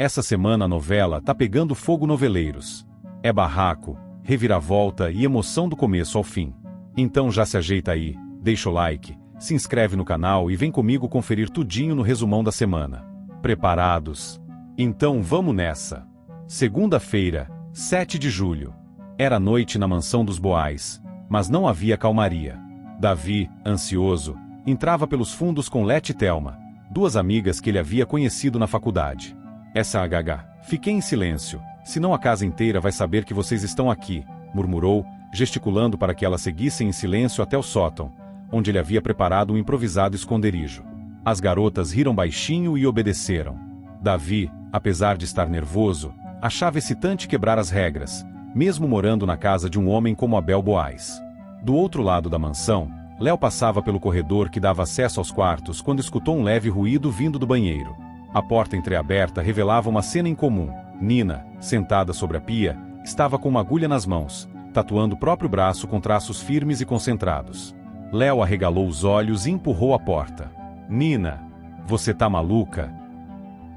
Essa semana a novela tá pegando fogo noveleiros. É barraco, reviravolta e emoção do começo ao fim. Então já se ajeita aí, deixa o like, se inscreve no canal e vem comigo conferir tudinho no resumão da semana. Preparados? Então vamos nessa! Segunda-feira, 7 de julho. Era noite na mansão dos Boais, mas não havia calmaria. Davi, ansioso, entrava pelos fundos com Lete e Thelma, duas amigas que ele havia conhecido na faculdade. Essa HH, fiquei em silêncio, senão a casa inteira vai saber que vocês estão aqui, murmurou, gesticulando para que elas seguissem em silêncio até o sótão, onde ele havia preparado um improvisado esconderijo. As garotas riram baixinho e obedeceram. Davi, apesar de estar nervoso, achava excitante quebrar as regras, mesmo morando na casa de um homem como Abel Boais. Do outro lado da mansão, Léo passava pelo corredor que dava acesso aos quartos quando escutou um leve ruído vindo do banheiro. A porta entreaberta revelava uma cena incomum. Nina, sentada sobre a pia, estava com uma agulha nas mãos, tatuando o próprio braço com traços firmes e concentrados. Léo arregalou os olhos e empurrou a porta. Nina, você tá maluca?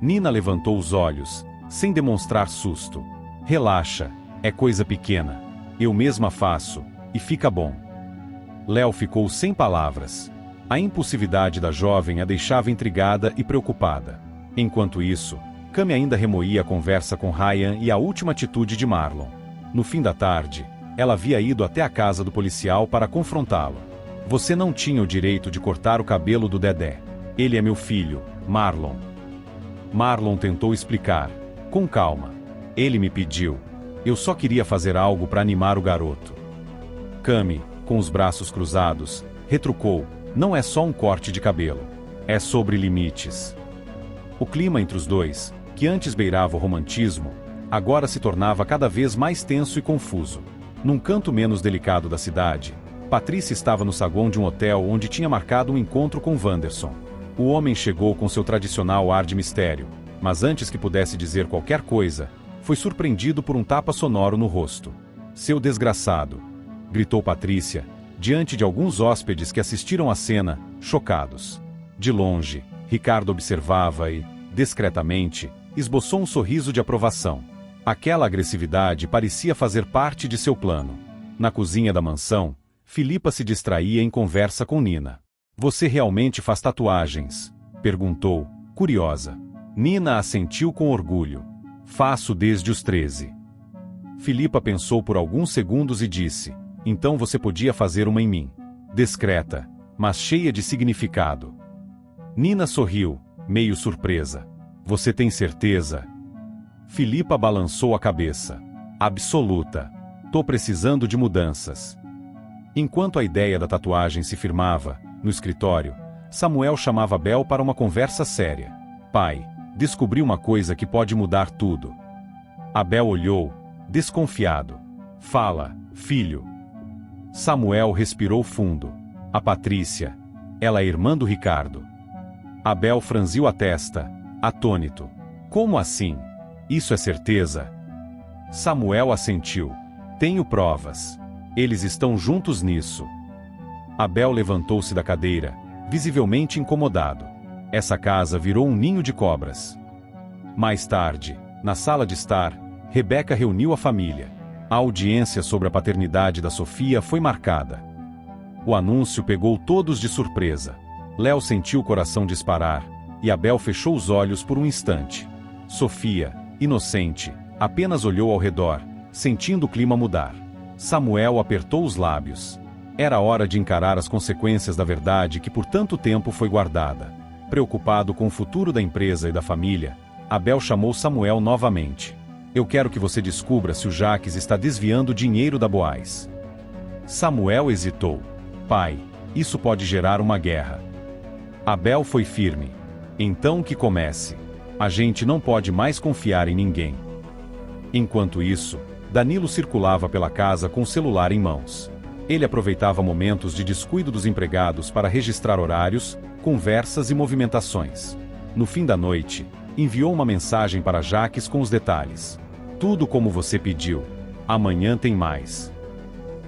Nina levantou os olhos, sem demonstrar susto. Relaxa, é coisa pequena. Eu mesma faço, e fica bom. Léo ficou sem palavras. A impulsividade da jovem a deixava intrigada e preocupada. Enquanto isso, Cami ainda remoía a conversa com Ryan e a última atitude de Marlon. No fim da tarde, ela havia ido até a casa do policial para confrontá-lo. Você não tinha o direito de cortar o cabelo do Dedé. Ele é meu filho, Marlon. Marlon tentou explicar, com calma. Ele me pediu. Eu só queria fazer algo para animar o garoto. Cami, com os braços cruzados, retrucou, não é só um corte de cabelo. É sobre limites. O clima entre os dois, que antes beirava o romantismo, agora se tornava cada vez mais tenso e confuso. Num canto menos delicado da cidade, Patrícia estava no saguão de um hotel onde tinha marcado um encontro com Wanderson. O homem chegou com seu tradicional ar de mistério, mas antes que pudesse dizer qualquer coisa, foi surpreendido por um tapa sonoro no rosto. Seu desgraçado! Gritou Patrícia, diante de alguns hóspedes que assistiram à cena, chocados. De longe, Ricardo observava e, discretamente, esboçou um sorriso de aprovação. Aquela agressividade parecia fazer parte de seu plano. Na cozinha da mansão, Filipa se distraía em conversa com Nina. Você realmente faz tatuagens? Perguntou, curiosa. Nina assentiu com orgulho. Faço desde os 13. Filipa pensou por alguns segundos e disse, então você podia fazer uma em mim. Discreta, mas cheia de significado. Nina sorriu, meio surpresa. Você tem certeza? Filipa balançou a cabeça. Absoluta. Tô precisando de mudanças. Enquanto a ideia da tatuagem se firmava, no escritório, Samuel chamava Bel para uma conversa séria. Pai, descobri uma coisa que pode mudar tudo. Abel olhou, desconfiado. Fala, filho. Samuel respirou fundo. A Patrícia. Ela é irmã do Ricardo. Abel franziu a testa, atônito. Como assim? Isso é certeza? Samuel assentiu. Tenho provas. Eles estão juntos nisso. Abel levantou-se da cadeira, visivelmente incomodado. Essa casa virou um ninho de cobras. Mais tarde, na sala de estar, Rebeca reuniu a família. A audiência sobre a paternidade da Sofia foi marcada. O anúncio pegou todos de surpresa. Léo sentiu o coração disparar, e Abel fechou os olhos por um instante. Sofia, inocente, apenas olhou ao redor, sentindo o clima mudar. Samuel apertou os lábios. Era hora de encarar as consequências da verdade que por tanto tempo foi guardada. Preocupado com o futuro da empresa e da família, Abel chamou Samuel novamente. Eu quero que você descubra se o Jaques está desviando dinheiro da Boais. Samuel hesitou. Pai, isso pode gerar uma guerra. Abel foi firme. Então que comece. A gente não pode mais confiar em ninguém. Enquanto isso, Danilo circulava pela casa com o celular em mãos. Ele aproveitava momentos de descuido dos empregados para registrar horários, conversas e movimentações. No fim da noite, enviou uma mensagem para Jaques com os detalhes. Tudo como você pediu. Amanhã tem mais.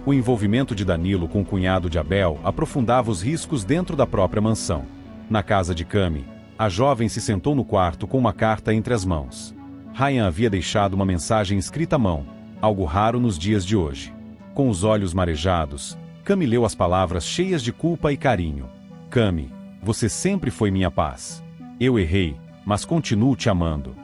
O envolvimento de Danilo com o cunhado de Abel aprofundava os riscos dentro da própria mansão. Na casa de Cami, a jovem se sentou no quarto com uma carta entre as mãos. Ryan havia deixado uma mensagem escrita à mão, algo raro nos dias de hoje. Com os olhos marejados, Cami leu as palavras cheias de culpa e carinho. Cami, você sempre foi minha paz. Eu errei, mas continuo te amando.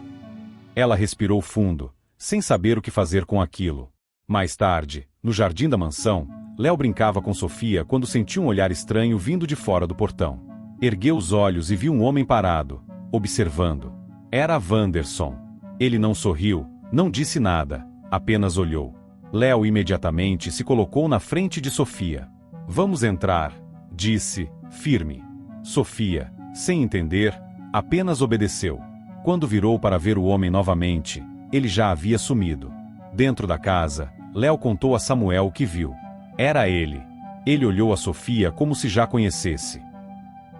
Ela respirou fundo, sem saber o que fazer com aquilo. Mais tarde, no jardim da mansão, Léo brincava com Sofia quando sentiu um olhar estranho vindo de fora do portão. Ergueu os olhos e viu um homem parado, observando. Era Wanderson. Ele não sorriu, não disse nada, apenas olhou. Léo imediatamente se colocou na frente de Sofia. Vamos entrar, disse, firme. Sofia, sem entender, apenas obedeceu. Quando virou para ver o homem novamente, ele já havia sumido. Dentro da casa, Léo contou a Samuel o que viu. Era ele. Ele olhou a Sofia como se já conhecesse.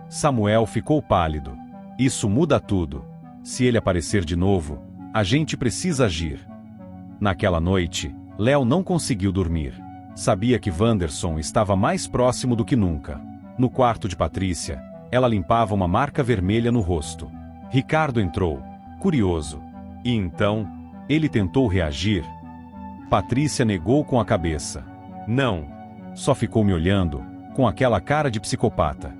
Samuel ficou pálido. Isso muda tudo. Se ele aparecer de novo, a gente precisa agir. Naquela noite, Léo não conseguiu dormir. Sabia que Wanderson estava mais próximo do que nunca. No quarto de Patrícia, ela limpava uma marca vermelha no rosto. Ricardo entrou, curioso. E então, ele tentou reagir. Patrícia negou com a cabeça. Não. Só ficou me olhando, com aquela cara de psicopata.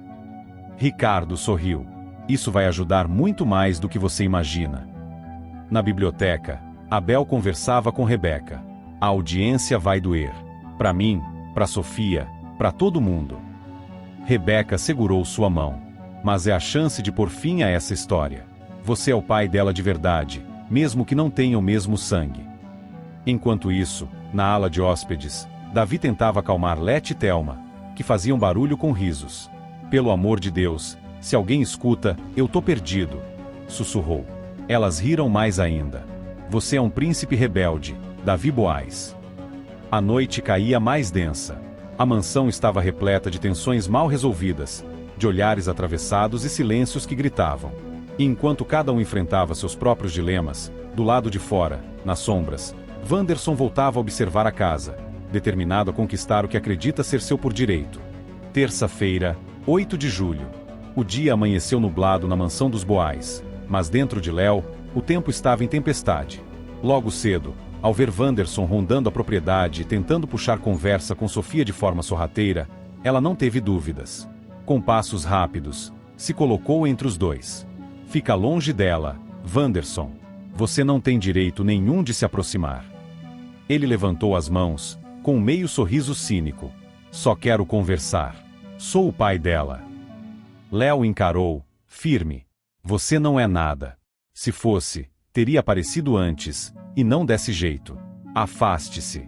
Ricardo sorriu. Isso vai ajudar muito mais do que você imagina. Na biblioteca, Abel conversava com Rebeca. A audiência vai doer. Para mim, para Sofia, para todo mundo. Rebeca segurou sua mão. Mas é a chance de pôr fim a essa história. Você é o pai dela de verdade, mesmo que não tenha o mesmo sangue. Enquanto isso, na ala de hóspedes, Davi tentava acalmar Lete e Thelma, que faziam barulho com risos. Pelo amor de Deus, se alguém escuta, eu tô perdido, sussurrou. Elas riram mais ainda. Você é um príncipe rebelde, Davi Boaz. A noite caía mais densa. A mansão estava repleta de tensões mal resolvidas, de olhares atravessados e silêncios que gritavam. E enquanto cada um enfrentava seus próprios dilemas, do lado de fora, nas sombras, Wanderson voltava a observar a casa, determinado a conquistar o que acredita ser seu por direito. Terça-feira, 8 de julho. O dia amanheceu nublado na mansão dos Boaz, mas dentro de Léo, o tempo estava em tempestade. Logo cedo, ao ver Wanderson rondando a propriedade e tentando puxar conversa com Sofia de forma sorrateira, ela não teve dúvidas. Com passos rápidos, se colocou entre os dois. Fica longe dela, Wanderson. Você não tem direito nenhum de se aproximar. Ele levantou as mãos, com um meio sorriso cínico. Só quero conversar. Sou o pai dela. Léo encarou, firme. Você não é nada. Se fosse, teria aparecido antes, e não desse jeito. Afaste-se.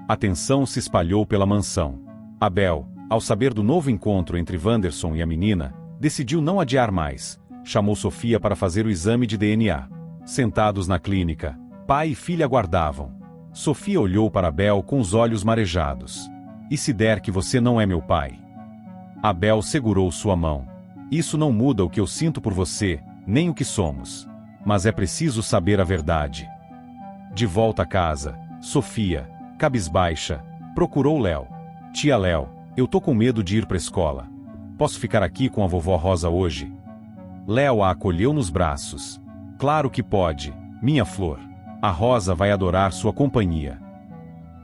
A tensão se espalhou pela mansão. Abel, ao saber do novo encontro entre Wanderson e a menina, decidiu não adiar mais. Chamou Sofia para fazer o exame de DNA. Sentados na clínica, pai e filha aguardavam. Sofia olhou para Abel com os olhos marejados. E se der que você não é meu pai? Abel segurou sua mão. Isso não muda o que eu sinto por você, nem o que somos. Mas é preciso saber a verdade. De volta a casa, Sofia, cabisbaixa, procurou Léo. Tia Léo, eu tô com medo de ir para a escola. Posso ficar aqui com a vovó Rosa hoje? Léo a acolheu nos braços. Claro que pode, minha flor. A Rosa vai adorar sua companhia.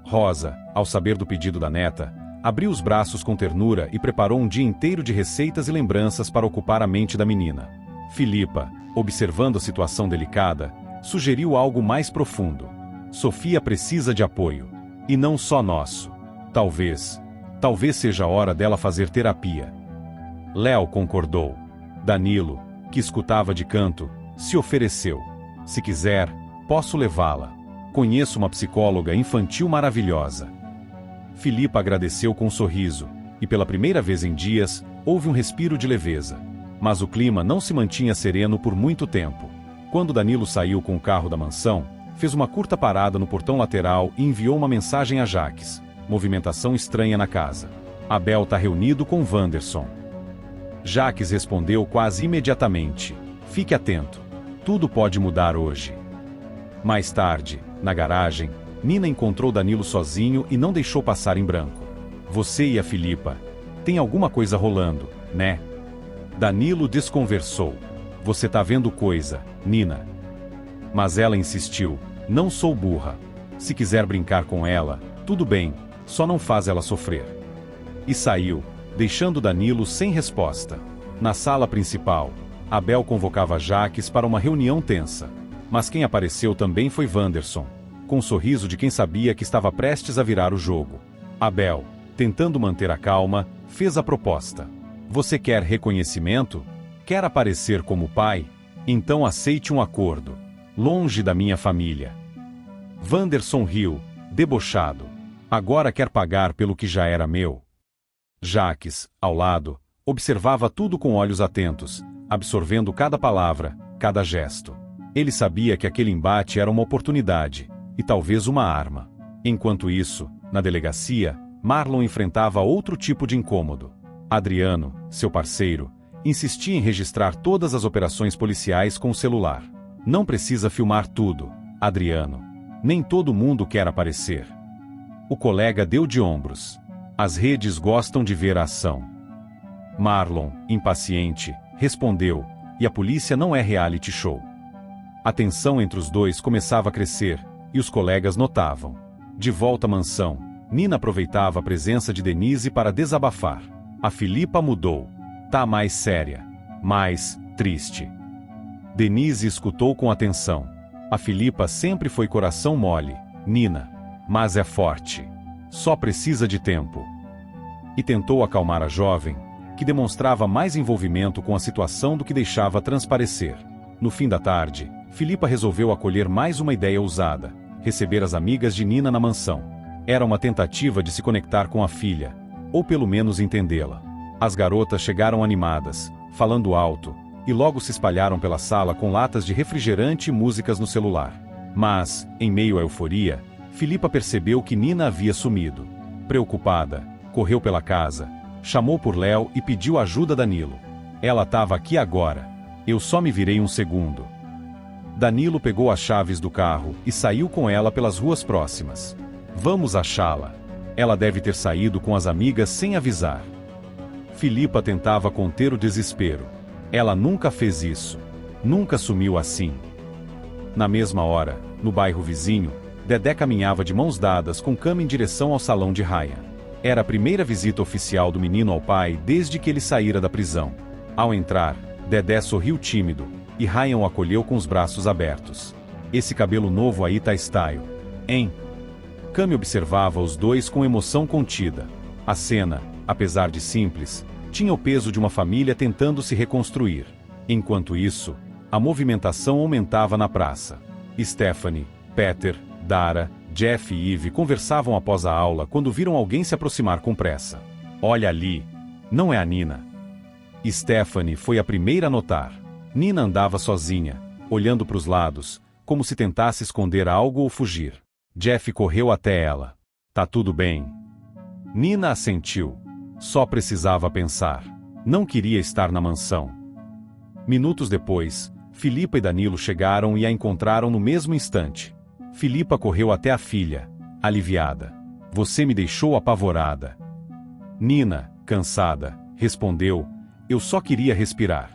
Rosa, ao saber do pedido da neta, abriu os braços com ternura e preparou um dia inteiro de receitas e lembranças para ocupar a mente da menina. Filipa, observando a situação delicada, sugeriu algo mais profundo. Sofia precisa de apoio. E não só nosso. Talvez seja a hora dela fazer terapia. Léo concordou. Danilo, que escutava de canto, se ofereceu. Se quiser, posso levá-la. Conheço uma psicóloga infantil maravilhosa. Filipa agradeceu com um sorriso, e pela primeira vez em dias, houve um respiro de leveza. Mas o clima não se mantinha sereno por muito tempo. Quando Danilo saiu com o carro da mansão, fez uma curta parada no portão lateral e enviou uma mensagem a Jaques. Movimentação estranha na casa. Abel está reunido com Wanderson. Jaques respondeu quase imediatamente. Fique atento. Tudo pode mudar hoje. Mais tarde, na garagem, Nina encontrou Danilo sozinho e não deixou passar em branco. Você e a Filipa. Tem alguma coisa rolando, né? Danilo desconversou. Você tá vendo coisa, Nina. Mas ela insistiu: não sou burra. Se quiser brincar com ela, tudo bem, só não faz ela sofrer. E saiu, deixando Danilo sem resposta. Na sala principal, Abel convocava Jaques para uma reunião tensa. Mas quem apareceu também foi Wanderson, com um sorriso de quem sabia que estava prestes a virar o jogo. Abel, tentando manter a calma, fez a proposta. Você quer reconhecimento? Quer aparecer como pai? Então aceite um acordo. Longe da minha família. Wanderson riu, debochado. Agora quer pagar pelo que já era meu? Jaques, ao lado, observava tudo com olhos atentos, absorvendo cada palavra, cada gesto. Ele sabia que aquele embate era uma oportunidade, e talvez uma arma. Enquanto isso, na delegacia, Marlon enfrentava outro tipo de incômodo. Adriano, seu parceiro, insistia em registrar todas as operações policiais com o celular. Não precisa filmar tudo, Adriano. Nem todo mundo quer aparecer. O colega deu de ombros. As redes gostam de ver a ação. Marlon, impaciente, respondeu: e a polícia não é reality show. A tensão entre os dois começava a crescer, e os colegas notavam. De volta à mansão, Nina aproveitava a presença de Denise para desabafar. A Filipa mudou. Tá mais séria. Mais triste. Denise escutou com atenção. A Filipa sempre foi coração mole, Nina. Mas é forte. Só precisa de tempo. E tentou acalmar a jovem, que demonstrava mais envolvimento com a situação do que deixava transparecer. No fim da tarde, Filipa resolveu acolher mais uma ideia ousada: receber as amigas de Nina na mansão. Era uma tentativa de se conectar com a filha, ou pelo menos entendê-la. As garotas chegaram animadas, falando alto, e logo se espalharam pela sala com latas de refrigerante e músicas no celular. Mas, em meio à euforia, Filipa percebeu que Nina havia sumido. Preocupada, correu pela casa, chamou por Léo e pediu ajuda a Danilo. Ela estava aqui agora. Eu só me virei um segundo. Danilo pegou as chaves do carro e saiu com ela pelas ruas próximas. Vamos achá-la. Ela deve ter saído com as amigas sem avisar. Filipa tentava conter o desespero. Ela nunca fez isso. Nunca sumiu assim. Na mesma hora, no bairro vizinho, Dedé caminhava de mãos dadas com Cama em direção ao salão de Ryan. Era a primeira visita oficial do menino ao pai desde que ele saíra da prisão. Ao entrar, Dedé sorriu tímido, e Ryan o acolheu com os braços abertos. Esse cabelo novo aí tá style, hein? Cami observava os dois com emoção contida. A cena, apesar de simples, tinha o peso de uma família tentando se reconstruir. Enquanto isso, a movimentação aumentava na praça. Stephanie, Peter, Dara, Jeff e Eve conversavam após a aula quando viram alguém se aproximar com pressa. Olha ali, não é a Nina. Stephanie foi a primeira a notar. Nina andava sozinha, olhando para os lados, como se tentasse esconder algo ou fugir. Jeff correu até ela. Tá tudo bem. Nina assentiu. Só precisava pensar. Não queria estar na mansão. Minutos depois, Filipa e Danilo chegaram e a encontraram no mesmo instante. Filipa correu até a filha, aliviada. Você me deixou apavorada. Nina, cansada, respondeu: eu só queria respirar.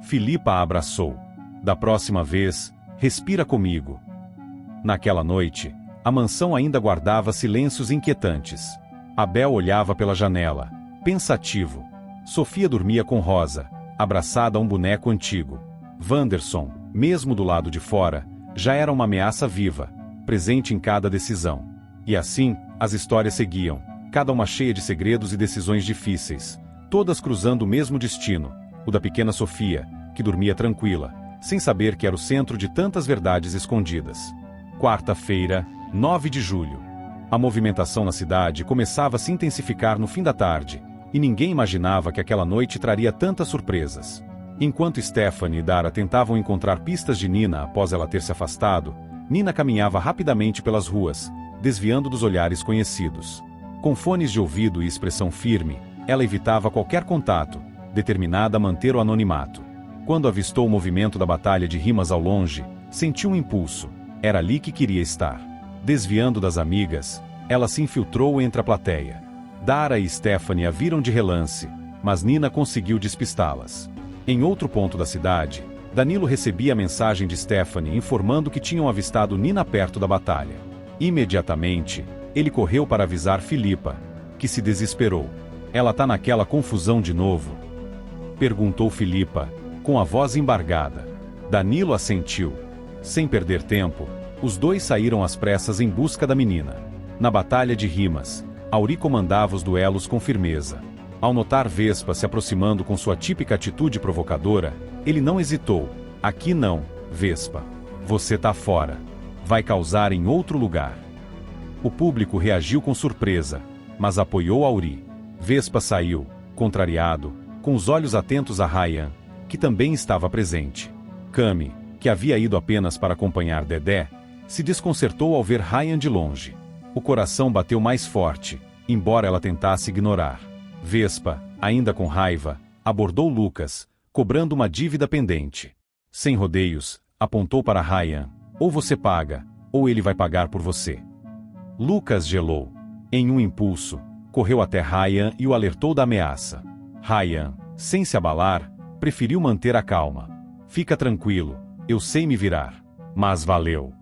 Filipa a abraçou. Da próxima vez, respira comigo. Naquela noite, a mansão ainda guardava silêncios inquietantes. Abel olhava pela janela, pensativo. Sofia dormia com Rosa, abraçada a um boneco antigo. Wanderson, mesmo do lado de fora, já era uma ameaça viva, presente em cada decisão. E assim, as histórias seguiam, cada uma cheia de segredos e decisões difíceis, todas cruzando o mesmo destino, o da pequena Sofia, que dormia tranquila, sem saber que era o centro de tantas verdades escondidas. Quarta-feira, 9 de julho. A movimentação na cidade começava a se intensificar no fim da tarde, e ninguém imaginava que aquela noite traria tantas surpresas. Enquanto Stephanie e Dara tentavam encontrar pistas de Nina após ela ter se afastado, Nina caminhava rapidamente pelas ruas, desviando dos olhares conhecidos. Com fones de ouvido e expressão firme, ela evitava qualquer contato, determinada a manter o anonimato. Quando avistou o movimento da batalha de rimas ao longe, sentiu um impulso. Era ali que queria estar. Desviando das amigas, ela se infiltrou entre a plateia. Dara e Stephanie a viram de relance, mas Nina conseguiu despistá-las. Em outro ponto da cidade, Danilo recebia a mensagem de Stephanie informando que tinham avistado Nina perto da batalha. Imediatamente, ele correu para avisar Filipa, que se desesperou. Ela tá naquela confusão de novo? Perguntou Filipa, com a voz embargada. Danilo assentiu. Sem perder tempo, os dois saíram às pressas em busca da menina. Na batalha de rimas, Auri comandava os duelos com firmeza. Ao notar Vespa se aproximando com sua típica atitude provocadora, ele não hesitou. Aqui não, Vespa. Você tá fora. Vai causar em outro lugar. O público reagiu com surpresa, mas apoiou Auri. Vespa saiu, contrariado, com os olhos atentos a Ryan, que também estava presente. Cami, que havia ido apenas para acompanhar Dedé, se desconcertou ao ver Ryan de longe. O coração bateu mais forte, embora ela tentasse ignorar. Vespa, ainda com raiva, abordou Lucas, cobrando uma dívida pendente. Sem rodeios, apontou para Ryan. Ou você paga, ou ele vai pagar por você. Lucas gelou. Em um impulso, correu até Ryan e o alertou da ameaça. Ryan, sem se abalar, preferiu manter a calma. Fica tranquilo, eu sei me virar. Mas valeu.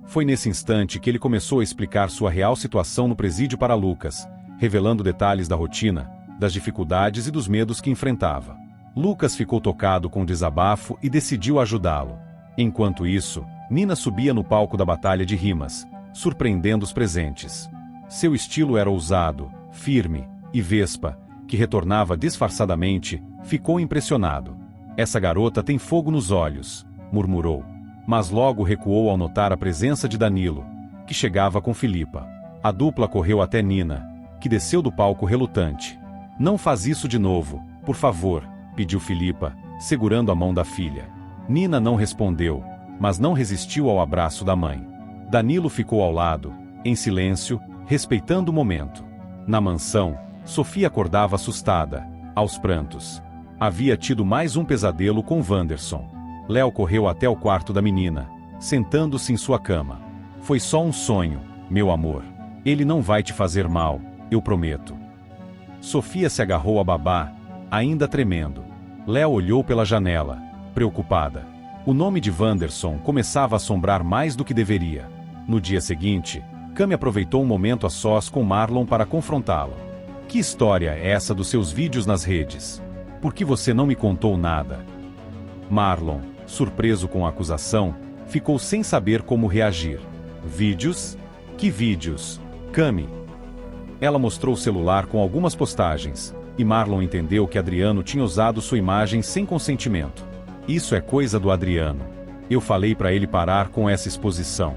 Foi nesse instante que ele começou a explicar sua real situação no presídio para Lucas, revelando detalhes da rotina, das dificuldades e dos medos que enfrentava. Lucas ficou tocado com o desabafo e decidiu ajudá-lo. Enquanto isso, Nina subia no palco da batalha de rimas, surpreendendo os presentes. Seu estilo era ousado, firme, e Vespa, que retornava disfarçadamente, ficou impressionado. Essa garota tem fogo nos olhos, murmurou. Mas logo recuou ao notar a presença de Danilo, que chegava com Filipa. A dupla correu até Nina, que desceu do palco relutante. Não faz isso de novo, por favor, pediu Filipa, segurando a mão da filha. Nina não respondeu, mas não resistiu ao abraço da mãe. Danilo ficou ao lado, em silêncio, respeitando o momento. Na mansão, Sofia acordava assustada, aos prantos. Havia tido mais um pesadelo com Wanderson. Léo correu até o quarto da menina, sentando-se em sua cama. Foi só um sonho, meu amor. Ele não vai te fazer mal, eu prometo. Sofia se agarrou a babá, ainda tremendo. Léo olhou pela janela, preocupada. O nome de Wanderson começava a assombrar mais do que deveria. No dia seguinte, Cami aproveitou um momento a sós com Marlon para confrontá-lo. Que história é essa dos seus vídeos nas redes? Por que você não me contou nada? Marlon, surpreso com a acusação, ficou sem saber como reagir. Vídeos? Que vídeos? Cami. Ela mostrou o celular com algumas postagens, e Marlon entendeu que Adriano tinha usado sua imagem sem consentimento. Isso é coisa do Adriano. Eu falei para ele parar com essa exposição.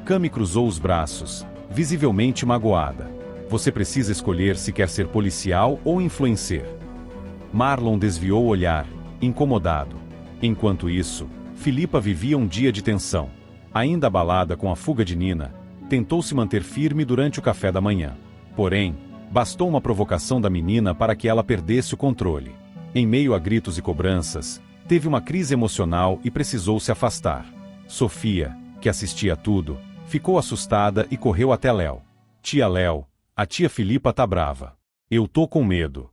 Cami cruzou os braços, visivelmente magoada. Você precisa escolher se quer ser policial ou influencer. Marlon desviou o olhar, incomodado. Enquanto isso, Filipa vivia um dia de tensão. Ainda abalada com a fuga de Nina, tentou se manter firme durante o café da manhã. Porém, bastou uma provocação da menina para que ela perdesse o controle. Em meio a gritos e cobranças, teve uma crise emocional e precisou se afastar. Sofia, que assistia tudo, ficou assustada e correu até Léo. Tia Léo, a tia Filipa tá brava. Eu tô com medo.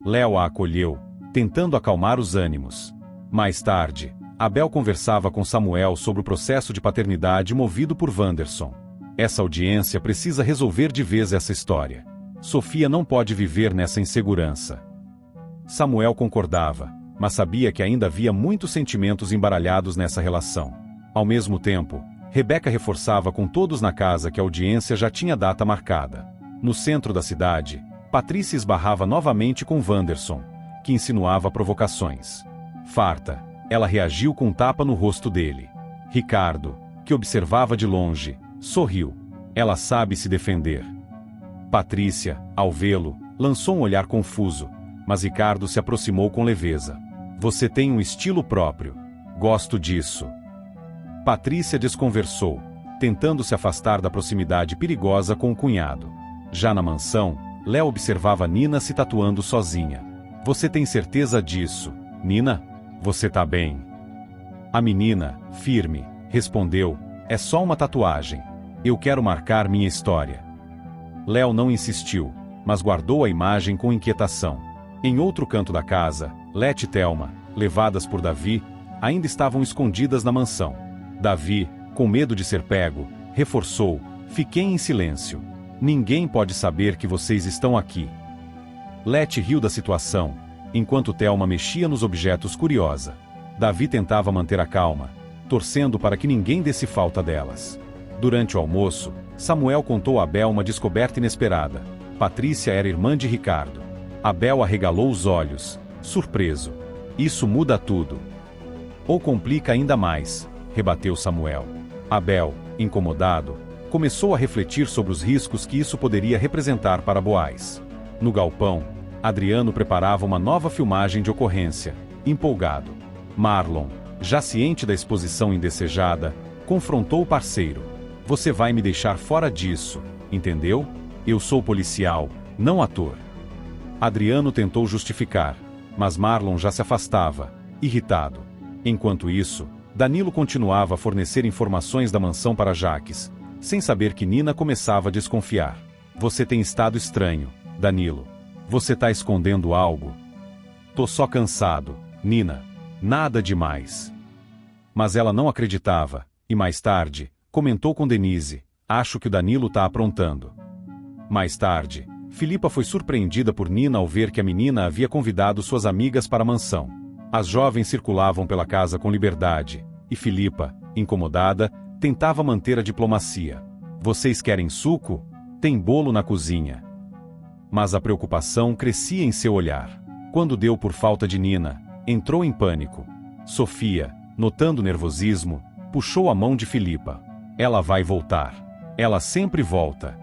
Léo a acolheu, tentando acalmar os ânimos. Mais tarde, Abel conversava com Samuel sobre o processo de paternidade movido por Wanderson. Essa audiência precisa resolver de vez essa história. Sofia não pode viver nessa insegurança. Samuel concordava, mas sabia que ainda havia muitos sentimentos embaralhados nessa relação. Ao mesmo tempo, Rebeca reforçava com todos na casa que a audiência já tinha data marcada. No centro da cidade, Patrícia esbarrava novamente com Wanderson, que insinuava provocações. Farta, ela reagiu com um tapa no rosto dele. Ricardo, que observava de longe, sorriu. Ela sabe se defender. Patrícia, ao vê-lo, lançou um olhar confuso, mas Ricardo se aproximou com leveza. Você tem um estilo próprio. Gosto disso. Patrícia desconversou, tentando se afastar da proximidade perigosa com o cunhado. Já na mansão, Léo observava Nina se tatuando sozinha. Você tem certeza disso, Nina? Você tá bem? A menina, firme, respondeu, é só uma tatuagem. Eu quero marcar minha história. Léo não insistiu, mas guardou a imagem com inquietação. Em outro canto da casa, Lete e Thelma, levadas por Davi, ainda estavam escondidas na mansão. Davi, com medo de ser pego, reforçou: fiquem em silêncio. Ninguém pode saber que vocês estão aqui. Letty riu da situação, enquanto Thelma mexia nos objetos curiosa. Davi tentava manter a calma, torcendo para que ninguém desse falta delas. Durante o almoço, Samuel contou a Abel uma descoberta inesperada. Patrícia era irmã de Ricardo. Abel arregalou os olhos, surpreso. Isso muda tudo. Ou complica ainda mais, rebateu Samuel. Abel, incomodado, começou a refletir sobre os riscos que isso poderia representar para Boaz. No galpão, Adriano preparava uma nova filmagem de ocorrência, empolgado. Marlon, já ciente da exposição indesejada, confrontou o parceiro. Você vai me deixar fora disso, entendeu? Eu sou policial, não ator. Adriano tentou justificar, mas Marlon já se afastava, irritado. Enquanto isso, Danilo continuava a fornecer informações da mansão para Jaques, sem saber que Nina começava a desconfiar. Você tem estado estranho, Danilo. Você tá escondendo algo? Tô só cansado, Nina. Nada demais. Mas ela não acreditava, e mais tarde, comentou com Denise: acho que o Danilo tá aprontando. Mais tarde, Filipa foi surpreendida por Nina ao ver que a menina havia convidado suas amigas para a mansão. As jovens circulavam pela casa com liberdade, e Filipa, incomodada, tentava manter a diplomacia. Vocês querem suco? Tem bolo na cozinha. Mas a preocupação crescia em seu olhar. Quando deu por falta de Nina, entrou em pânico. Sofia, notando o nervosismo, puxou a mão de Filipa. Ela vai voltar. Ela sempre volta.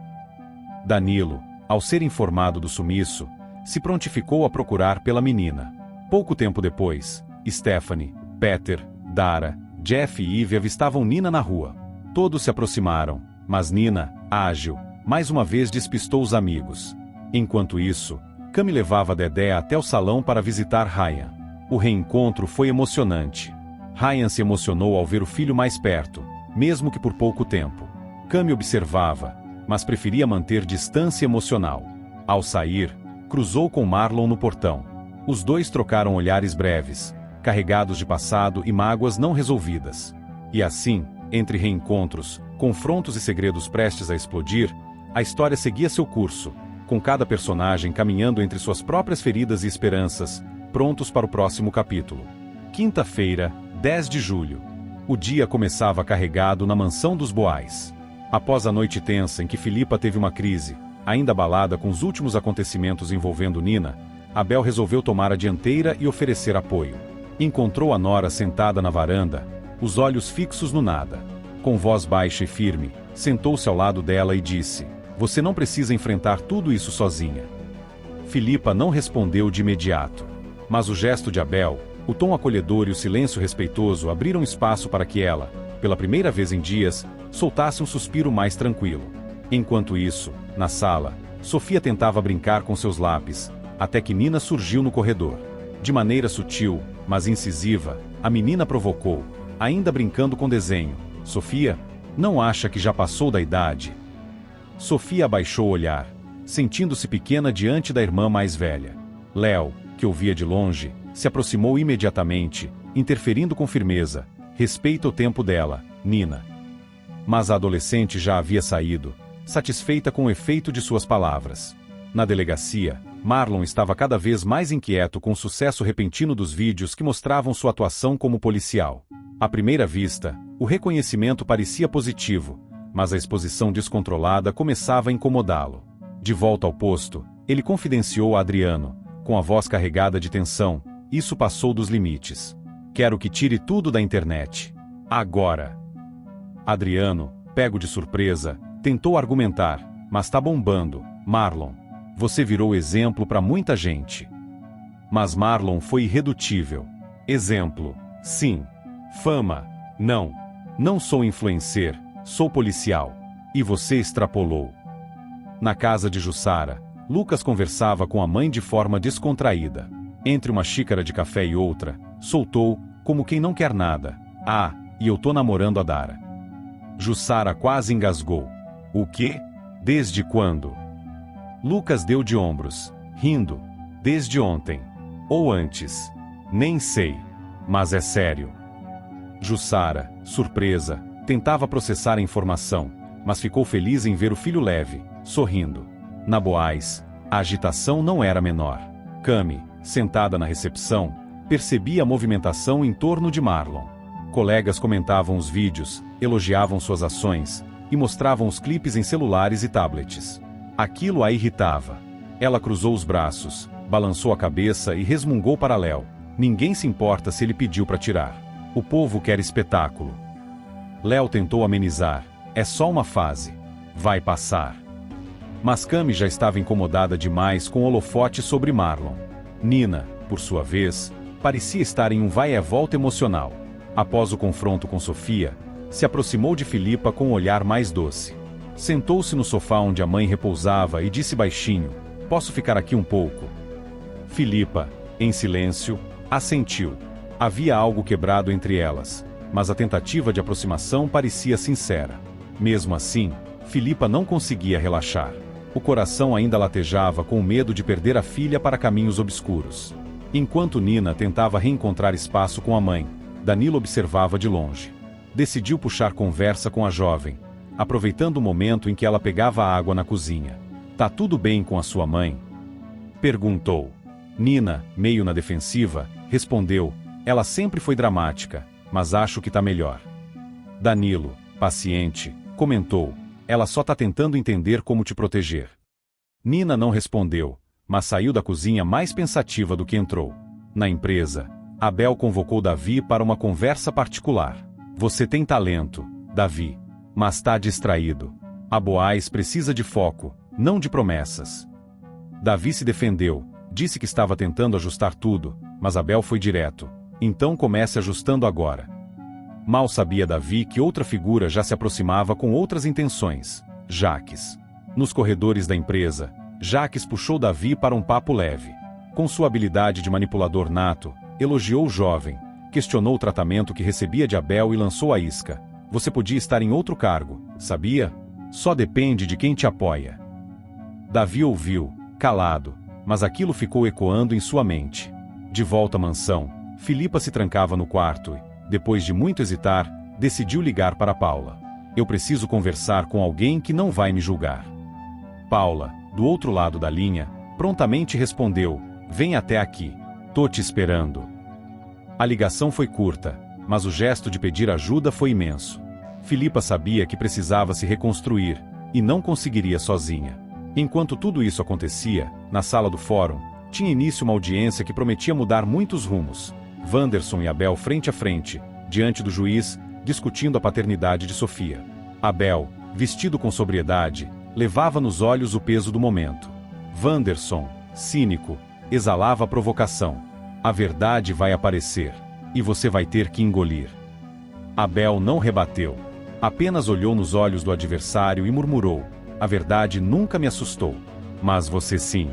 Danilo, ao ser informado do sumiço, se prontificou a procurar pela menina. Pouco tempo depois, Stephanie, Peter, Dara, Jeff e Ivy avistavam Nina na rua. Todos se aproximaram, mas Nina, ágil, mais uma vez despistou os amigos. Enquanto isso, Cami levava Dedé até o salão para visitar Ryan. O reencontro foi emocionante. Ryan se emocionou ao ver o filho mais perto, mesmo que por pouco tempo. Cami observava, mas preferia manter distância emocional. Ao sair, cruzou com Marlon no portão. Os dois trocaram olhares breves, carregados de passado e mágoas não resolvidas. E assim, entre reencontros, confrontos e segredos prestes a explodir, a história seguia seu curso, com cada personagem caminhando entre suas próprias feridas e esperanças, prontos para o próximo capítulo. Quinta-feira, 10 de julho. O dia começava carregado na mansão dos Boaz. Após a noite tensa em que Filipa teve uma crise, ainda abalada com os últimos acontecimentos envolvendo Nina, Abel resolveu tomar a dianteira e oferecer apoio. Encontrou a nora sentada na varanda, os olhos fixos no nada. Com voz baixa e firme, sentou-se ao lado dela e disse: você não precisa enfrentar tudo isso sozinha. Filipa não respondeu de imediato. Mas o gesto de Abel, o tom acolhedor e o silêncio respeitoso abriram espaço para que ela, pela primeira vez em dias, soltasse um suspiro mais tranquilo. Enquanto isso, na sala, Sofia tentava brincar com seus lápis, até que Nina surgiu no corredor. De maneira sutil, mas incisiva, a menina provocou, ainda brincando com desenho: Sofia, não acha que já passou da idade? Sofia abaixou o olhar, sentindo-se pequena diante da irmã mais velha. Léo, que ouvia de longe, se aproximou imediatamente, interferindo com firmeza: respeita o tempo dela, Nina. Mas a adolescente já havia saído, satisfeita com o efeito de suas palavras. Na delegacia, Marlon estava cada vez mais inquieto com o sucesso repentino dos vídeos que mostravam sua atuação como policial. À primeira vista, o reconhecimento parecia positivo, mas a exposição descontrolada começava a incomodá-lo. De volta ao posto, ele confidenciou a Adriano, com a voz carregada de tensão: isso passou dos limites. Quero que tire tudo da internet. Agora. Adriano, pego de surpresa, tentou argumentar: mas tá bombando, Marlon. Você virou exemplo para muita gente. Mas Marlon foi irredutível. Exemplo, sim. Fama, não. Não sou influencer, sou policial. E você extrapolou. Na casa de Jussara, Lucas conversava com a mãe de forma descontraída. Entre uma xícara de café e outra, soltou, como quem não quer nada: ah, e eu tô namorando a Dara. Jussara quase engasgou. O quê? Desde quando? Lucas deu de ombros, rindo. Desde ontem. Ou antes. Nem sei. Mas é sério. Jussara, surpresa, tentava processar a informação, mas ficou feliz em ver o filho leve, sorrindo. Na Boaz, a agitação não era menor. Cami, sentada na recepção, percebia a movimentação em torno de Marlon. Colegas comentavam os vídeos, elogiavam suas ações e mostravam os clipes em celulares e tablets. Aquilo a irritava. Ela cruzou os braços, balançou a cabeça e resmungou para Léo. Ninguém se importa se ele pediu para tirar. O povo quer espetáculo. Léo tentou amenizar. É só uma fase. Vai passar. Mas Cami já estava incomodada demais com o holofote sobre Marlon. Nina, por sua vez, parecia estar em um vai-e-volta emocional. Após o confronto com Sofia, se aproximou de Filipa com um olhar mais doce. Sentou-se no sofá onde a mãe repousava e disse baixinho: "Posso ficar aqui um pouco?" Filipa, em silêncio, assentiu. Havia algo quebrado entre elas, mas a tentativa de aproximação parecia sincera. Mesmo assim, Filipa não conseguia relaxar. O coração ainda latejava com o medo de perder a filha para caminhos obscuros. Enquanto Nina tentava reencontrar espaço com a mãe, Danilo observava de longe. Decidiu puxar conversa com a jovem, aproveitando o momento em que ela pegava água na cozinha. "Tá tudo bem com a sua mãe?" perguntou. Nina, meio na defensiva, respondeu: "Ela sempre foi dramática, mas acho que tá melhor." Danilo, paciente, comentou: "Ela só tá tentando entender como te proteger." Nina não respondeu, mas saiu da cozinha mais pensativa do que entrou. Na empresa, Abel convocou Davi para uma conversa particular. "Você tem talento, Davi, mas tá distraído. A Boaz precisa de foco, não de promessas." Davi se defendeu, disse que estava tentando ajustar tudo, mas Abel foi direto: "Então comece ajustando agora." Mal sabia Davi que outra figura já se aproximava com outras intenções: Jaques. Nos corredores da empresa, Jaques puxou Davi para um papo leve. Com sua habilidade de manipulador nato, elogiou o jovem, questionou o tratamento que recebia de Abel e lançou a isca: "Você podia estar em outro cargo, sabia? Só depende de quem te apoia." Davi ouviu, calado, mas aquilo ficou ecoando em sua mente. De volta à mansão, Filipa se trancava no quarto e, depois de muito hesitar, decidiu ligar para Paula. "Eu preciso conversar com alguém que não vai me julgar." Paula, do outro lado da linha, prontamente respondeu: "Vem até aqui. Tô te esperando." A ligação foi curta, mas o gesto de pedir ajuda foi imenso. Filipa sabia que precisava se reconstruir, e não conseguiria sozinha. Enquanto tudo isso acontecia, na sala do fórum, tinha início uma audiência que prometia mudar muitos rumos. Wanderson e Abel frente a frente, diante do juiz, discutindo a paternidade de Sofia. Abel, vestido com sobriedade, levava nos olhos o peso do momento. Wanderson, cínico, exalava a provocação: "A verdade vai aparecer, e você vai ter que engolir." Abel não rebateu. Apenas olhou nos olhos do adversário e murmurou: "A verdade nunca me assustou. Mas você sim."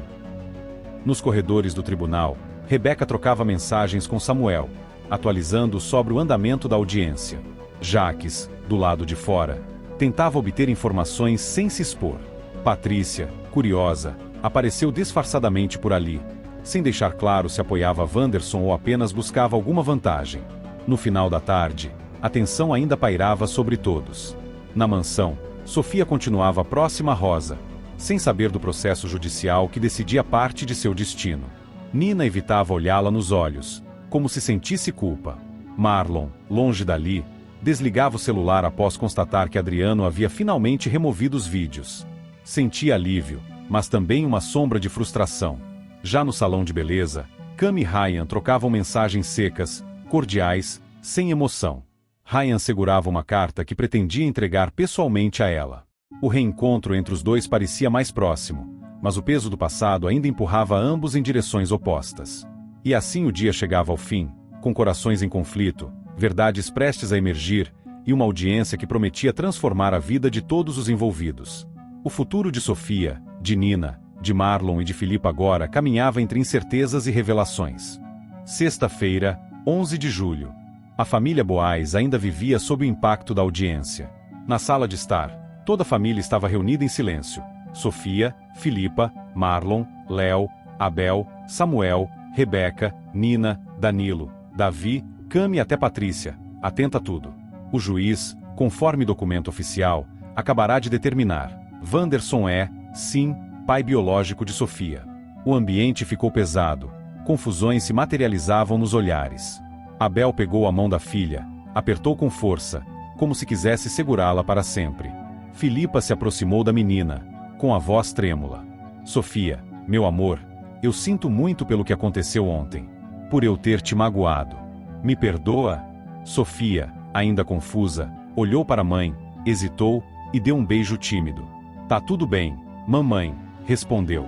Nos corredores do tribunal, Rebeca trocava mensagens com Samuel, atualizando sobre o andamento da audiência. Jaques, do lado de fora, tentava obter informações sem se expor. Patrícia, curiosa, apareceu disfarçadamente por ali, sem deixar claro se apoiava Wanderson ou apenas buscava alguma vantagem. No final da tarde, a tensão ainda pairava sobre todos. Na mansão, Sofia continuava próxima a Rosa, sem saber do processo judicial que decidia parte de seu destino. Nina evitava olhá-la nos olhos, como se sentisse culpa. Marlon, longe dali, desligava o celular após constatar que Adriano havia finalmente removido os vídeos. Sentia alívio, mas também uma sombra de frustração. Já no salão de beleza, Cami e Ryan trocavam mensagens secas, cordiais, sem emoção. Ryan segurava uma carta que pretendia entregar pessoalmente a ela. O reencontro entre os dois parecia mais próximo, mas o peso do passado ainda empurrava ambos em direções opostas. E assim o dia chegava ao fim, com corações em conflito, verdades prestes a emergir, e uma audiência que prometia transformar a vida de todos os envolvidos. O futuro de Sofia, de Nina, de Marlon e de Filipa agora caminhava entre incertezas e revelações. Sexta-feira, 11 de julho. A família Boaz ainda vivia sob o impacto da audiência. Na sala de estar, toda a família estava reunida em silêncio. Sofia, Filipa, Marlon, Léo, Abel, Samuel, Rebeca, Nina, Danilo, Davi, Came até Patrícia, atenta a tudo. O juiz, conforme documento oficial, acabará de determinar. Wanderson é, sim, pai biológico de Sofia. O ambiente ficou pesado. Confusões se materializavam nos olhares. Abel pegou a mão da filha, apertou com força, como se quisesse segurá-la para sempre. Filipa se aproximou da menina, com a voz trêmula. Sofia, meu amor, eu sinto muito pelo que aconteceu ontem. Por eu ter te magoado. Me perdoa? Sofia, ainda confusa, olhou para a mãe, hesitou e deu um beijo tímido. Tá tudo bem, mamãe, respondeu.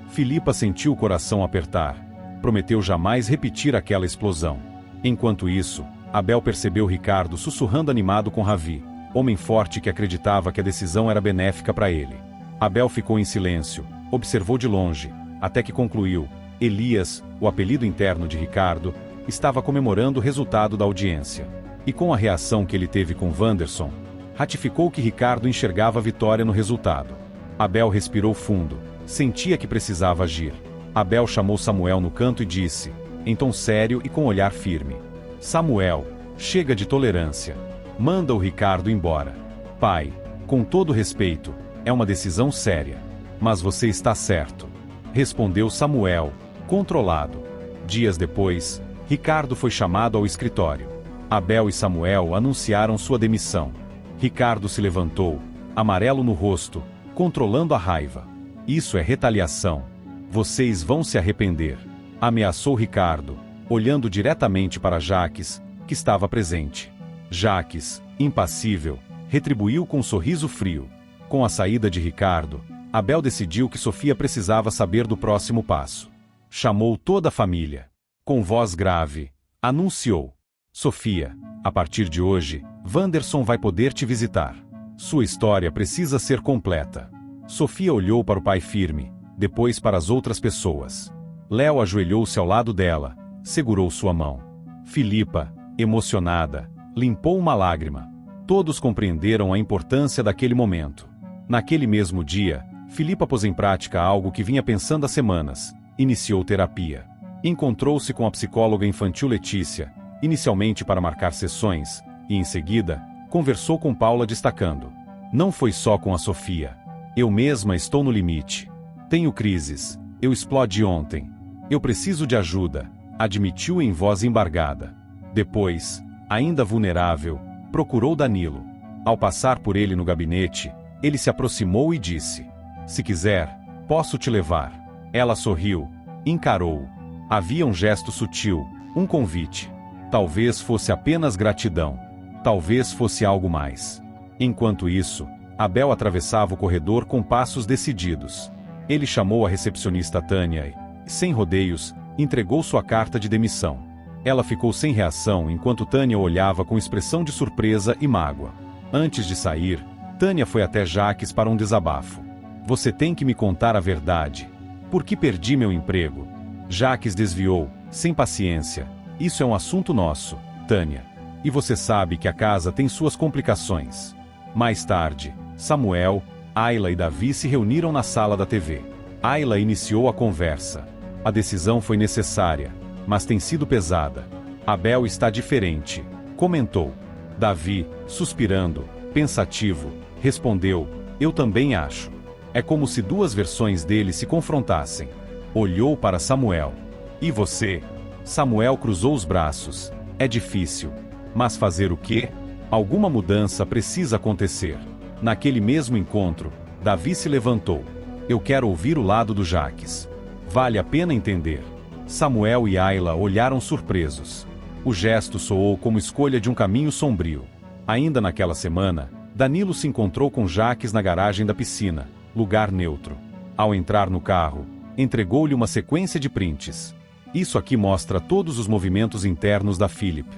Filipa sentiu o coração apertar. Prometeu jamais repetir aquela explosão. Enquanto isso, Abel percebeu Ricardo sussurrando animado com Ravi, homem forte que acreditava que a decisão era benéfica para ele. Abel ficou em silêncio, observou de longe, até que concluiu. Elias, o apelido interno de Ricardo, estava comemorando o resultado da audiência. E com a reação que ele teve com Wanderson, ratificou que Ricardo enxergava a vitória no resultado. Abel respirou fundo, sentia que precisava agir. Abel chamou Samuel no canto e disse, em tom sério e com olhar firme: Samuel, chega de tolerância. Manda o Ricardo embora. Pai, com todo respeito, é uma decisão séria. Mas você está certo. Respondeu Samuel, controlado. Dias depois, Ricardo foi chamado ao escritório. Abel e Samuel anunciaram sua demissão. Ricardo se levantou, amarelo no rosto, controlando a raiva. Isso é retaliação. Vocês vão se arrepender. Ameaçou Ricardo, olhando diretamente para Jaques, que estava presente. Jaques, impassível, retribuiu com um sorriso frio. Com a saída de Ricardo, Abel decidiu que Sofia precisava saber do próximo passo. Chamou toda a família. Com voz grave, anunciou: Sofia, a partir de hoje, Wanderson vai poder te visitar. Sua história precisa ser completa. Sofia olhou para o pai firme, depois para as outras pessoas. Léo ajoelhou-se ao lado dela, segurou sua mão. Filipa, emocionada, limpou uma lágrima. Todos compreenderam a importância daquele momento. Naquele mesmo dia, Filipa pôs em prática algo que vinha pensando há semanas. Iniciou terapia. Encontrou-se com a psicóloga infantil Letícia, inicialmente para marcar sessões, e em seguida, conversou com Paula destacando: não foi só com a Sofia. Eu mesma estou no limite. Tenho crises. Eu explodi ontem. Eu preciso de ajuda, admitiu em voz embargada. Depois, ainda vulnerável, procurou Danilo. Ao passar por ele no gabinete, ele se aproximou e disse: se quiser, posso te levar. Ela sorriu, encarou-o. Havia um gesto sutil, um convite. Talvez fosse apenas gratidão. Talvez fosse algo mais. Enquanto isso, Abel atravessava o corredor com passos decididos. Ele chamou a recepcionista Tânia e, sem rodeios, entregou sua carta de demissão. Ela ficou sem reação enquanto Tânia olhava com expressão de surpresa e mágoa. Antes de sair, Tânia foi até Jaques para um desabafo. Você tem que me contar a verdade. Por que perdi meu emprego? Jaques desviou, sem paciência. Isso é um assunto nosso, Tânia. E você sabe que a casa tem suas complicações. Mais tarde, Samuel, Ayla e Davi se reuniram na sala da TV. Ayla iniciou a conversa. A decisão foi necessária, mas tem sido pesada. Abel está diferente, comentou. Davi, suspirando, pensativo, respondeu: eu também acho. É como se duas versões dele se confrontassem. Olhou para Samuel. E você? Samuel cruzou os braços. É difícil. Mas fazer o quê? Alguma mudança precisa acontecer. Naquele mesmo encontro, Davi se levantou. Eu quero ouvir o lado do Jaques. Vale a pena entender. Samuel e Ayla olharam surpresos. O gesto soou como escolha de um caminho sombrio. Ainda naquela semana, Danilo se encontrou com Jaques na garagem da piscina, lugar neutro. Ao entrar no carro, entregou-lhe uma sequência de prints. Isso aqui mostra todos os movimentos internos da Philip,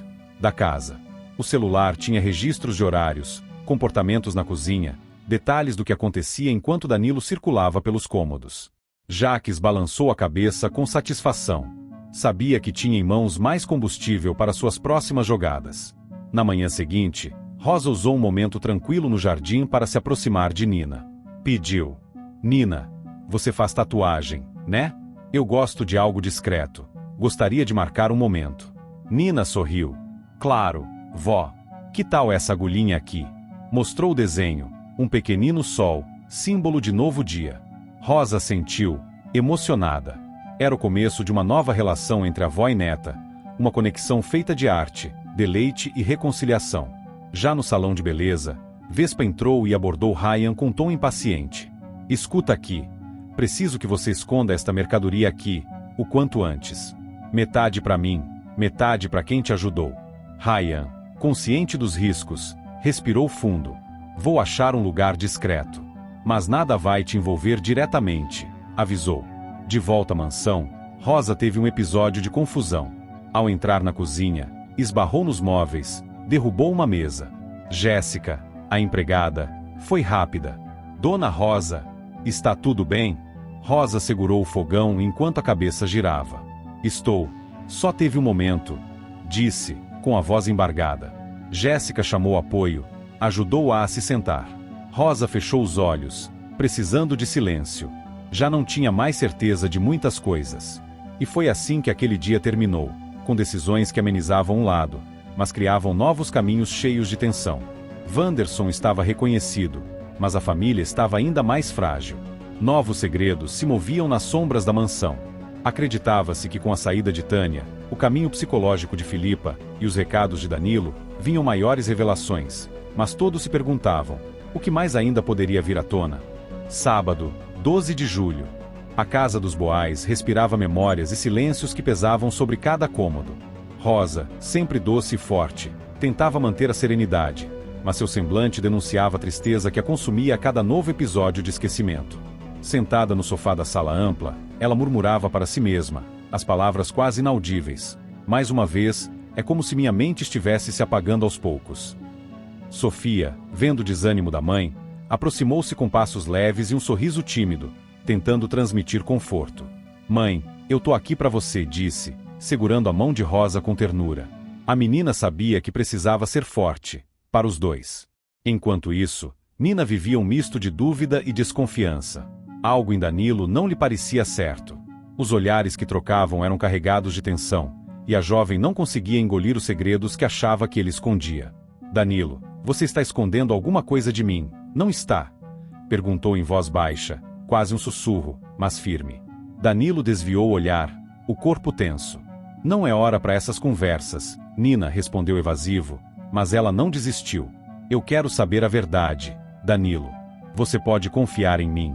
da casa. O celular tinha registros de horários, comportamentos na cozinha, detalhes do que acontecia enquanto Danilo circulava pelos cômodos. Jaques balançou a cabeça com satisfação. Sabia que tinha em mãos mais combustível para suas próximas jogadas. Na manhã seguinte, Rosa usou um momento tranquilo no jardim para se aproximar de Nina. Pediu: Nina, você faz tatuagem, né? Eu gosto de algo discreto. Gostaria de marcar um momento. Nina sorriu. Claro, vó. Que tal essa agulhinha aqui? Mostrou o desenho, um pequenino sol, símbolo de novo dia. Rosa sentiu, emocionada. Era o começo de uma nova relação entre avó e neta, uma conexão feita de arte, deleite e reconciliação. Já no salão de beleza, Vespa entrou e abordou Ryan com tom impaciente. Escuta aqui. Preciso que você esconda esta mercadoria aqui, o quanto antes. Metade para mim, metade para quem te ajudou. Ryan, consciente dos riscos, respirou fundo. Vou achar um lugar discreto. Mas nada vai te envolver diretamente, avisou. De volta à mansão, Rosa teve um episódio de confusão. Ao entrar na cozinha, esbarrou nos móveis, derrubou uma mesa. Jéssica, a empregada, foi rápida. Dona Rosa, está tudo bem? Rosa segurou o fogão enquanto a cabeça girava. Estou. Só teve um momento, disse, com a voz embargada. Jéssica chamou apoio, ajudou-a a se sentar. Rosa fechou os olhos, precisando de silêncio. Já não tinha mais certeza de muitas coisas. E foi assim que aquele dia terminou, com decisões que amenizavam um lado, mas criavam novos caminhos cheios de tensão. Wanderson estava reconhecido, mas a família estava ainda mais frágil. Novos segredos se moviam nas sombras da mansão. Acreditava-se que com a saída de Tânia, o caminho psicológico de Filipa e os recados de Danilo vinham maiores revelações, mas todos se perguntavam, o que mais ainda poderia vir à tona? Sábado, 12 de julho. A casa dos Boais respirava memórias e silêncios que pesavam sobre cada cômodo. Rosa, sempre doce e forte, tentava manter a serenidade, mas seu semblante denunciava a tristeza que a consumia a cada novo episódio de esquecimento. Sentada no sofá da sala ampla, ela murmurava para si mesma, as palavras quase inaudíveis. Mais uma vez, é como se minha mente estivesse se apagando aos poucos. Sofia, vendo o desânimo da mãe, aproximou-se com passos leves e um sorriso tímido, tentando transmitir conforto. Mãe, eu tô aqui para você, disse, segurando a mão de Rosa com ternura. A menina sabia que precisava ser forte, para os dois. Enquanto isso, Nina vivia um misto de dúvida e desconfiança. Algo em Danilo não lhe parecia certo. Os olhares que trocavam eram carregados de tensão, e a jovem não conseguia engolir os segredos que achava que ele escondia. Danilo, você está escondendo alguma coisa de mim, não está? Perguntou em voz baixa, quase um sussurro, mas firme. Danilo desviou o olhar, o corpo tenso. Não é hora para essas conversas, Nina respondeu evasivo, mas ela não desistiu. Eu quero saber a verdade, Danilo. Você pode confiar em mim.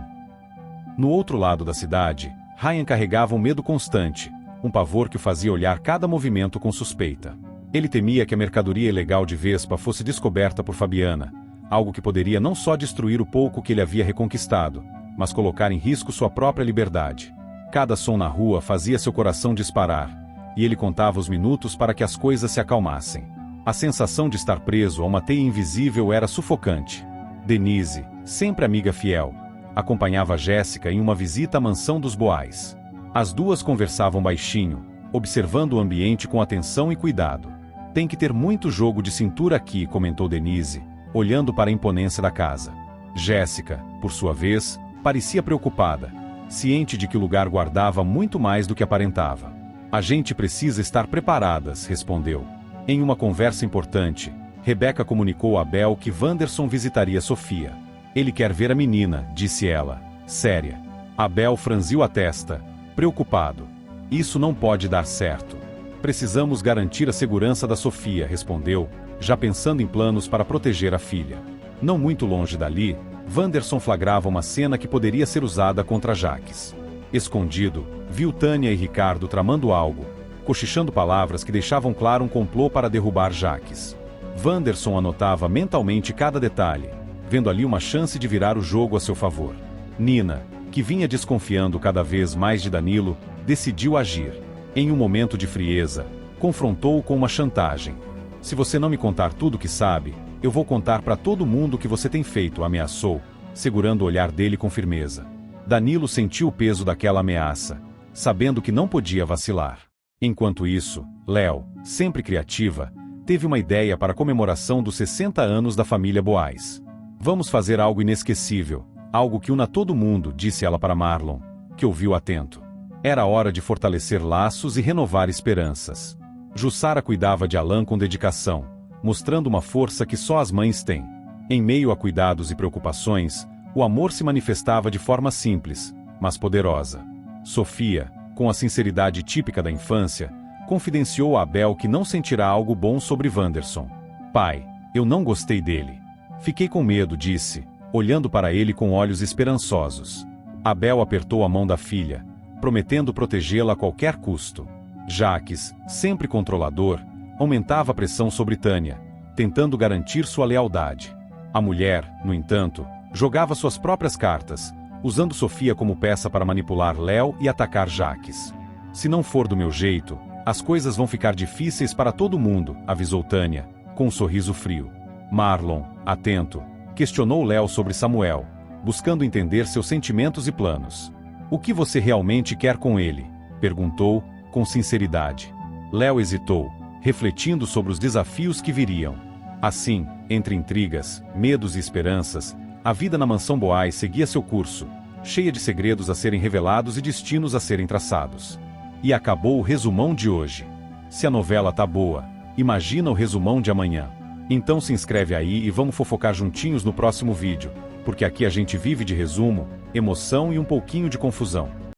No outro lado da cidade, Ryan carregava um medo constante, um pavor que o fazia olhar cada movimento com suspeita. Ele temia que a mercadoria ilegal de Vespa fosse descoberta por Fabiana, algo que poderia não só destruir o pouco que ele havia reconquistado, mas colocar em risco sua própria liberdade. Cada som na rua fazia seu coração disparar, e ele contava os minutos para que as coisas se acalmassem. A sensação de estar preso a uma teia invisível era sufocante. Denise, sempre amiga fiel, acompanhava Jéssica em uma visita à mansão dos Boais. As duas conversavam baixinho, observando o ambiente com atenção e cuidado. Tem que ter muito jogo de cintura aqui, comentou Denise, olhando para a imponência da casa. Jéssica, por sua vez, parecia preocupada, ciente de que o lugar guardava muito mais do que aparentava. A gente precisa estar preparadas, respondeu. Em uma conversa importante, Rebeca comunicou a Abel que Wanderson visitaria Sofia. Ele quer ver a menina, disse ela, séria. Abel franziu a testa, preocupado. Isso não pode dar certo. Precisamos garantir a segurança da Sofia, respondeu, já pensando em planos para proteger a filha. Não muito longe dali, Wanderson flagrava uma cena que poderia ser usada contra Jaques. Escondido, viu Tânia e Ricardo tramando algo, cochichando palavras que deixavam claro um complô para derrubar Jaques. Wanderson anotava mentalmente cada detalhe, vendo ali uma chance de virar o jogo a seu favor. Nina, que vinha desconfiando cada vez mais de Danilo, decidiu agir. Em um momento de frieza, confrontou-o com uma chantagem. Se você não me contar tudo o que sabe, eu vou contar para todo mundo o que você tem feito, ameaçou, segurando o olhar dele com firmeza. Danilo sentiu o peso daquela ameaça, sabendo que não podia vacilar. Enquanto isso, Léo, sempre criativa, teve uma ideia para a comemoração dos 60 anos da família Boais. Vamos fazer algo inesquecível, algo que una todo mundo, disse ela para Marlon, que ouviu atento. Era hora de fortalecer laços e renovar esperanças. Jussara cuidava de Alan com dedicação, mostrando uma força que só as mães têm. Em meio a cuidados e preocupações, o amor se manifestava de forma simples, mas poderosa. Sofia, com a sinceridade típica da infância, confidenciou a Abel que não sentirá algo bom sobre Wanderson. Pai, eu não gostei dele. Fiquei com medo, disse, olhando para ele com olhos esperançosos. Abel apertou a mão da filha, prometendo protegê-la a qualquer custo. Jaques, sempre controlador, aumentava a pressão sobre Tânia, tentando garantir sua lealdade. A mulher, no entanto, jogava suas próprias cartas, usando Sofia como peça para manipular Léo e atacar Jaques. Se não for do meu jeito, as coisas vão ficar difíceis para todo mundo, avisou Tânia, com um sorriso frio. Marlon, atento, questionou Léo sobre Samuel, buscando entender seus sentimentos e planos. O que você realmente quer com ele? Perguntou, com sinceridade. Léo hesitou, refletindo sobre os desafios que viriam. Assim, entre intrigas, medos e esperanças, a vida na mansão Boaz seguia seu curso, cheia de segredos a serem revelados e destinos a serem traçados. E acabou o resumão de hoje. Se a novela tá boa, imagina o resumão de amanhã. Então se inscreve aí e vamos fofocar juntinhos no próximo vídeo, porque aqui a gente vive de resumo, emoção e um pouquinho de confusão.